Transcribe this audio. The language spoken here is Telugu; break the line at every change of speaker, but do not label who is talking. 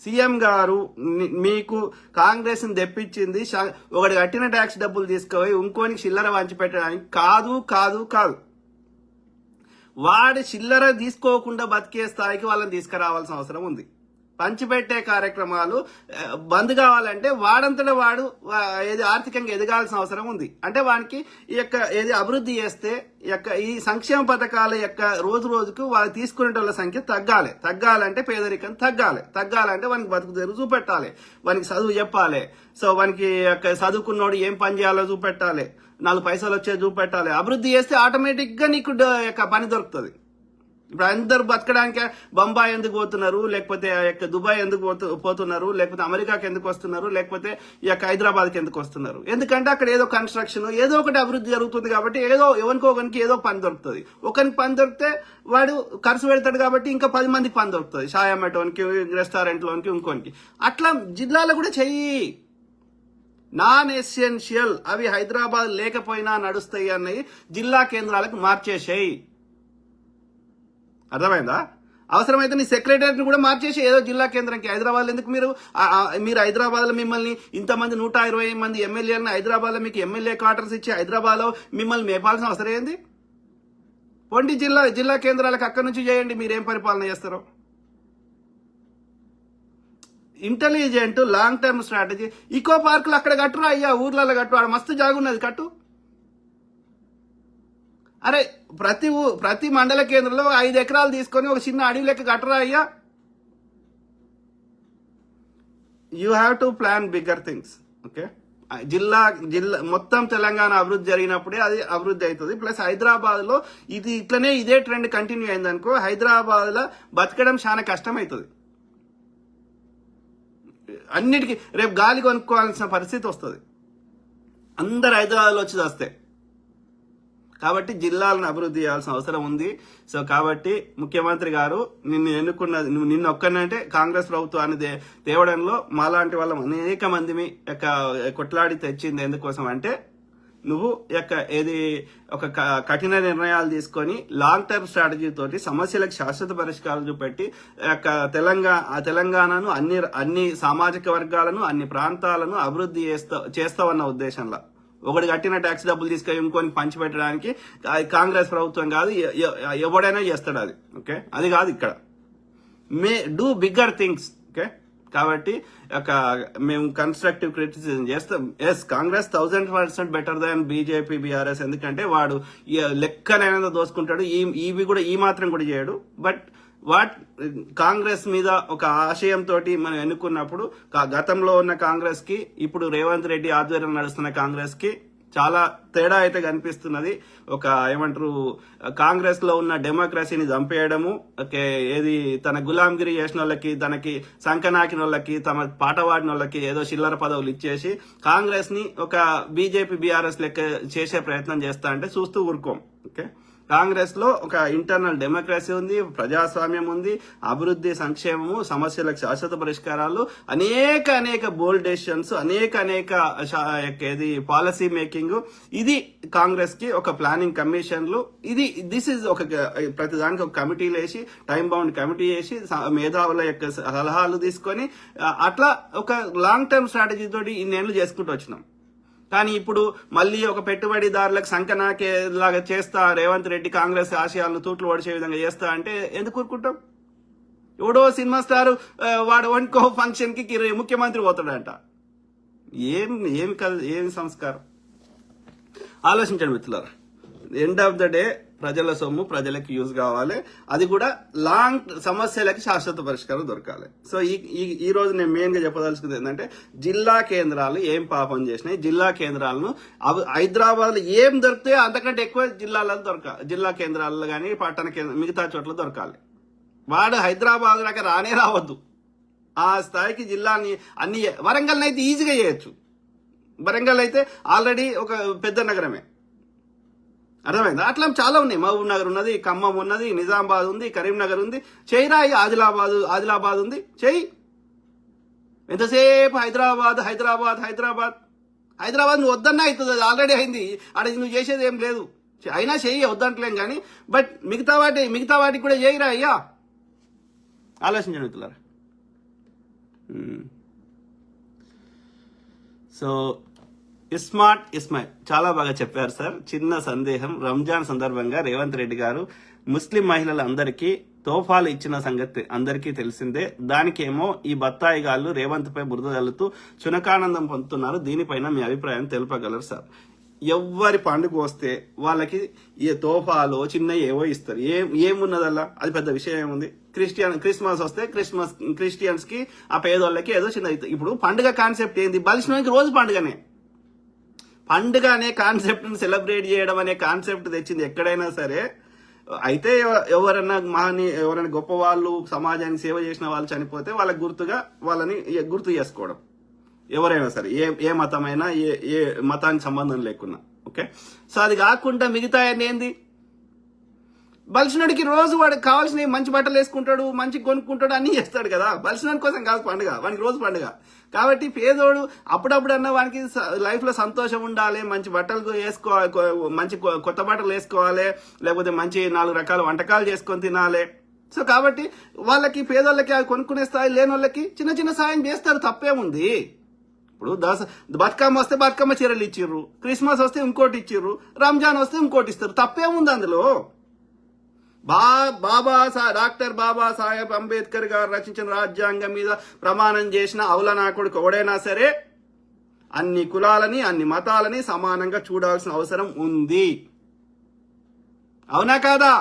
సీఎం గారు మీకు కాంగ్రెస్ ని తెప్పించింది ఒకటి కట్టిన ట్యాక్స్ డబ్బులు తీసుకుపోయి ఇంకోనికి చిల్లర వంచి పెట్టడానికి కాదు కాదు కాదు. వాడి చిల్లర తీసుకోకుండా బతికే స్థాయికి వాళ్ళని తీసుకురావాల్సిన అవసరం ఉంది. పంచిపెట్టే కార్యక్రమాలు బంద్ కావాలంటే వాడంతటా వాడు ఏది ఆర్థికంగా ఎదగాల్సిన అవసరం ఉంది. అంటే వానికి ఈ యొక్క ఏది అభివృద్ధి చేస్తే ఈ సంక్షేమ పథకాల యొక్క రోజు రోజుకు వాళ్ళు తీసుకునే వాళ్ళ సంఖ్య తగ్గాలంటే పేదరికం తగ్గాలంటే వానికి బతుకు తెరువు చూపెట్టాలి, వానికి చదువు చెప్పాలి. సో వానికి చదువుకున్నోడు ఏం పని చేయాలో చూపెట్టాలి, 4 పైసలు వచ్చేది చూపెట్టాలి. అభివృద్ధి చేస్తే ఆటోమేటిక్ గా నీకు పని దొరుకుతుంది. ఇప్పుడు అందరు బతకడానికి బొంబాయి ఎందుకు పోతున్నారు, లేకపోతే దుబాయ్ ఎందుకు పోతున్నారు, లేకపోతే అమెరికాకి ఎందుకు వస్తున్నారు, లేకపోతే హైదరాబాద్కి ఎందుకు వస్తున్నారు? ఎందుకంటే అక్కడ ఏదో కన్స్ట్రక్షన్ ఏదో ఒకటి అభివృద్ధి జరుగుతుంది కాబట్టి ఒకరికి ఏదో పని దొరుకుతుంది. ఒకరికి పని దొరికితే వాడు ఖర్చు పెడతాడు కాబట్టి ఇంకా 10 మందికి పని దొరుకుతుంది, చాయ్ అమ్మటోనికి, రెస్టారెంట్లోనికి, ఇంకోనికి. అట్లా జిల్లాలో కూడా చెయ్యి. నాన్ ఎసెన్షియల్ అవి హైదరాబాద్ లేకపోయినా నడుస్తాయి అన్నవి జిల్లా కేంద్రాలకు మార్చేసేయి. అర్థమైందా? అవసరమైతే నీ సెక్రటరీని కూడా మార్చేసి ఏదో జిల్లా కేంద్రంకి. హైదరాబాద్ ఎందుకు మీరు హైదరాబాద్ లో మిమ్మల్ని ఇంతమంది 120 మంది ఎమ్మెల్యేలను హైదరాబాద్ లో మీకు ఎమ్మెల్యే క్వార్టర్స్ ఇచ్చి హైదరాబాద్ లో మిమ్మల్ని మేపాల్సిన అవసరం ఏంది? పొండి జిల్లా కేంద్రాలకు అక్కడి నుంచి చేయండి, మీరేం పరిపాలన చేస్తారో. Intelligent long term strategy. Eco పార్కులు అక్కడ కట్టురా అయ్యా, ఊర్లలో కట్టు, ఆడ మస్తు జాగున్నది, కట్టు. అరే ప్రతి మండల కేంద్రంలో 5 ఎకరాలు తీసుకొని ఒక చిన్న అడవి లెక్క కట్టరా అయ్యా. You have to plan bigger things. Okay, జిల్లా మొత్తం తెలంగాణ అభివృద్ధి జరిగినప్పుడే అది అభివృద్ధి అవుతుంది. ప్లస్ హైదరాబాద్ లో ఇదే ట్రెండ్ కంటిన్యూ అయిందనుకో, హైదరాబాద్ లో బతకడం చాలా కష్టం అవుతుంది. అన్నిటికీ రేపు గాలి కొనుక్కోవాల్సిన పరిస్థితి వస్తుంది. అందరు హైదరాబాద్లో వచ్చి వస్తే. కాబట్టి జిల్లాలను అభివృద్ధి చేయాల్సిన అవసరం ఉంది. సో కాబట్టి ముఖ్యమంత్రి గారు నిన్ను ఒక్కనంటే కాంగ్రెస్ ప్రభుత్వాన్ని తేవడంలో మాలాంటి వాళ్ళం అనేక మందిని కొట్లాడి తెచ్చింది. ఎందుకోసం అంటే నువ్వు ఒక కఠిన నిర్ణయాలు తీసుకొని లాంగ్ టర్మ్ స్ట్రాటజీ తోటి సమస్యలకు శాశ్వత పరిష్కారం చూపెట్టి తెలంగాణను అన్ని సామాజిక వర్గాలను, అన్ని ప్రాంతాలను అభివృద్ధి చేస్తావన్న ఉద్దేశంలో. ఒకటి కట్టిన ట్యాక్స్ డబ్బులు తీసుకొని ఇంకొని పంచిపెట్టడానికి కాంగ్రెస్ ప్రభుత్వం కాదు, ఎవడైనా చేస్తాడు అది. ఓకే, అది కాదు ఇక్కడ. Do bigger things. ఓకే, కాబట్టి మేము కన్స్ట్రక్టివ్ క్రిటిసిజం చేస్తాం. Yes, Congress 1000% better than BJP, BRS. ఎందుకంటే వాడు లెక్కనైనా దోసుకుంటాడు, ఈ మాత్రం కూడా చేయడు. బట్ కాంగ్రెస్ మీద ఒక ఆశయంతో మనం ఎన్నుకున్నప్పుడు గతంలో ఉన్న కాంగ్రెస్ కి ఇప్పుడు రేవంత్ రెడ్డి ఆధ్వర్యంలో నడుస్తున్న కాంగ్రెస్ కి చాలా తేడా అయితే కనిపిస్తున్నది. కాంగ్రెస్ లో ఉన్న డెమోక్రసీని చంపేయడము, తన గులాంగిరి చేసిన వాళ్ళకి, తనకి సంకనాకిన వాళ్ళకి, తమ పాట పాడిన వాళ్ళకి ఏదో చిల్లర పదవులు ఇచ్చేసి కాంగ్రెస్ ని ఒక బీజేపీ, బీఆర్ఎస్ లెక్క చేసే ప్రయత్నం చేస్తా అంటే చూస్తూ ఊరుకోం. ఓకే, కాంగ్రెస్ లో ఒక ఇంటర్నల్ డెమోక్రసీ ఉంది, ప్రజాస్వామ్యం ఉంది, అభివృద్ధి, సంక్షేమము, సమస్యలకు శాశ్వత పరిష్కారాలు, అనేక బోల్డ్ డెసిషన్స్, అనేక పాలసీ మేకింగ్. ఇది కాంగ్రెస్ కి ఒక ప్లానింగ్ కమిషన్లు. దిస్ ఇస్ ప్రతిదానికి ఒక కమిటీలు వేసి, టైం బౌండ్ కమిటీ వేసి, మేధావుల యొక్క సలహాలు తీసుకొని అట్లా ఒక లాంగ్ టర్మ్ స్ట్రాటజీ తోటి ఇన్నేళ్లు చేసుకుంటూ వచ్చినాం. కానీ ఇప్పుడు మళ్ళీ ఒక పెట్టుబడిదారులకు సంకనాకేలాగా చేస్తా రేవంత్ రెడ్డి కాంగ్రెస్ ఆశయాలను తూట్లు ఓడిచే విధంగా చేస్తా అంటే ఎందుకు ఊరుకుంటాం? ఎవడో సినిమా స్టార్ వాడు వండుకో ఫంక్షన్ కి ముఖ్యమంత్రి పోతాడంట. ఏం సంస్కారం? ఆలోచించండి మిత్రులారా. ఎండ్ ఆఫ్ ద డే ప్రజల సొమ్ము ప్రజలకు యూజ్ కావాలి, అది కూడా లాంగ్ సమస్యలకి శాశ్వత పరిష్కారం దొరకాలి. సో ఈ రోజు నేను మెయిన్ గా చెప్పదలుచుకుంది ఏంటంటే, జిల్లా కేంద్రాలు ఏం పాపం చేసినాయి, జిల్లా కేంద్రాలను హైదరాబాద్ లో ఏం దొరికితే అంతకంటే ఎక్కువ జిల్లా కేంద్రాల్లో కానీ పట్టణ మిగతా చోట్ల దొరకాలి. వాడు హైదరాబాద్ దాకా రావద్దు. ఆ స్థాయికి జిల్లాని అన్ని వరంగల్ అయితే ఈజీగా చేయొచ్చు. వరంగల్ అయితే ఆల్రెడీ ఒక పెద్ద నగరమే, అర్థమైందా? అట్లా చాలా ఉన్నాయి. మహబూబ్ నగర్ ఉన్నది, ఖమ్మం ఉన్నది, నిజామాబాద్ ఉంది, కరీంనగర్ ఉంది. చేయిరా, ఆదిలాబాద్ ఉంది, చెయ్యి. ఎంతసేపు హైదరాబాద్ నువ్వు వద్దన్నా అవుతుంది, అది ఆల్రెడీ అయింది. అక్కడ నువ్వు చేసేది ఏం లేదు, అయినా చెయ్యి, వద్దంటలేం. కానీ బట్ మిగతా వాటికి కూడా చేయిరా అయ్యా. ఆలోచించండి మిత్రులారా. సో ఇస్మాయిల్ చాలా బాగా చెప్పారు సార్. చిన్న సందేహం, రంజాన్ సందర్భంగా రేవంత్ రెడ్డి గారు ముస్లిం మహిళలందరికీ తోఫాలు ఇచ్చిన సంగతి అందరికీ తెలిసిందే. దానికేమో ఈ బత్తాయి గాళ్ళు రేవంత్ పై బురద జల్లుతూ చునకానందం పొందుతున్నారు. దీనిపైన మీ అభిప్రాయం తెలుపగలరు సార్. ఎవ్వరి పండుగ వస్తే వాళ్ళకి ఏ తోఫాలో చిన్న ఏవో ఇస్తారు. ఏమున్నదల్లా అది పెద్ద విషయం ఏముంది? క్రిస్మస్ వస్తే క్రిస్టియన్స్ కి ఆ పేదోళ్ళకి ఏదో చిన్న. ఇప్పుడు పండుగ కాన్సెప్ట్ ఏంది? బలిసినానికి రోజు పండుగనే. పండుగ అనే కాన్సెప్ట్ ని సెలబ్రేట్ చేయడం అనే కాన్సెప్ట్ తెచ్చింది ఎక్కడైనా సరే. అయితే ఎవరైనా గొప్ప వాళ్ళు, సమాజానికి సేవ చేసిన వాళ్ళు చనిపోతే వాళ్ళకి గుర్తుగా వాళ్ళని గుర్తు చేసుకోవడం, ఎవరైనా సరే, ఏ మతమైనా, ఏ మతానికి సంబంధం లేకున్నా. ఓకే, సో అది కాకుండా మిగతా ఏంది? బలిసినడికి రోజు వాడికి కావాల్సిన మంచి బట్టలు వేసుకుంటాడు, మంచి కొనుక్కుంటాడు, అన్ని చేస్తాడు కదా. బలిసినడి కోసం కాదు పండుగ, వానికి రోజు పండుగ. కాబట్టి పేదోడు అప్పుడప్పుడన్నా వానికి లైఫ్ లో సంతోషం ఉండాలి, మంచి బట్టలు వేసుకోవాలి, మంచి కొత్త బట్టలు వేసుకోవాలి, లేకపోతే మంచి 4 రకాల వంటకాలు చేసుకొని తినాలి. సో కాబట్టి వాళ్ళకి, పేదోళ్ళకి అవి కొనుక్కునే స్థాయి లేని వాళ్ళకి చిన్న చిన్న సాయం చేస్తారు, తప్పేముంది? ఇప్పుడు బతుకమ్మ వస్తే బతుకమ్మ చీరలు ఇచ్చిర్రు, క్రిస్మస్ వస్తే ఇంకోటి ఇచ్చిర్రు, రంజాన్ వస్తే ఇంకోటి ఇస్తారు, తప్పేముంది అందులో? డాక్టర్ బాబాసాహెబ్ అంబేద్కర్ గారు రచించిన రాజ్యాంగం మీద ప్రమాణం చేసిన అవలనాకుడికి ఎవడైనా సరే అన్ని కులాలని, అన్ని మతాలని సమానంగా చూడాల్సిన అవసరం ఉంది. అవునా కాదా?